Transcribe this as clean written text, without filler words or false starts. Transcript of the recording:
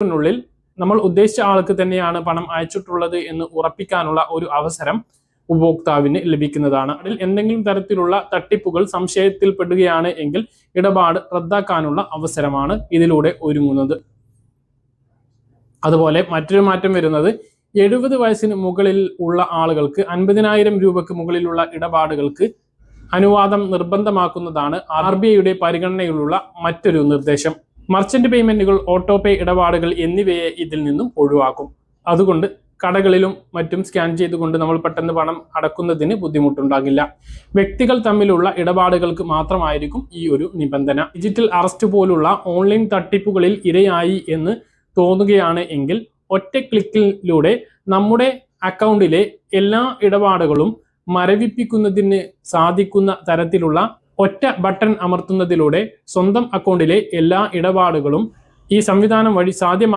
ുള്ളിൽ നമ്മൾ ഉദ്ദേശിച്ച ആൾക്ക് തന്നെയാണ് പണം അയച്ചിട്ടുള്ളത് എന്ന് ഉറപ്പിക്കാനുള്ള ഒരു അവസരം ഉപഭോക്താവിന് ലഭിക്കുന്നതാണ്. അതിൽ എന്തെങ്കിലും തരത്തിലുള്ള തട്ടിപ്പുകൾ സംശയത്തിൽപ്പെടുകയാണ് എങ്കിൽ ഇടപാട് റദ്ദാക്കാനുള്ള അവസരമാണ് ഇതിലൂടെ ഒരുങ്ങുന്നത്. അതുപോലെ മറ്റൊരു മാറ്റം വരുന്നത് 70 വയസ്സിന് മുകളിൽ ഉള്ള ആളുകൾക്ക് 50,000 രൂപയ്ക്ക് മുകളിലുള്ള ഇടപാടുകൾക്ക് അനുവാദം നിർബന്ധമാക്കുന്നതാണ് RBIയുടെ പരിഗണനയിലുള്ള മറ്റൊരു നിർദ്ദേശം. മർച്ചന്റ് പേയ്മെന്റുകൾ, ഓട്ടോ പേ ഇടപാടുകൾ എന്നിവയെ ഇതിൽ നിന്നും ഒഴിവാക്കും. അതുകൊണ്ട് കടകളിലും മറ്റും സ്കാൻ ചെയ്തുകൊണ്ട് നമ്മൾ പെട്ടെന്ന് പണം അടക്കുന്നതിന് ബുദ്ധിമുട്ടുണ്ടാകില്ല. വ്യക്തികൾ തമ്മിലുള്ള ഇടപാടുകൾക്ക് മാത്രമായിരിക്കും ഈ ഒരു നിബന്ധന. ഡിജിറ്റൽ അറസ്റ്റ് പോലുള്ള ഓൺലൈൻ തട്ടിപ്പുകളിൽ ഇരയായി എന്ന് തോന്നുകയാണ് എങ്കിൽ ഒറ്റ ക്ലിക്കിലൂടെ നമ്മുടെ അക്കൗണ്ടിലെ എല്ലാ ഇടപാടുകളും മരവിപ്പിക്കുന്നതിന് സാധിക്കുന്ന തരത്തിലുള്ള ഒറ്റ ബട്ടൺ അമർത്തുന്നതിലൂടെ സ്വന്തം അക്കൗണ്ടിലെ എല്ലാ ഇടപാടുകളും ഈ സംവിധാനം വഴി സാധ്യമാണ്.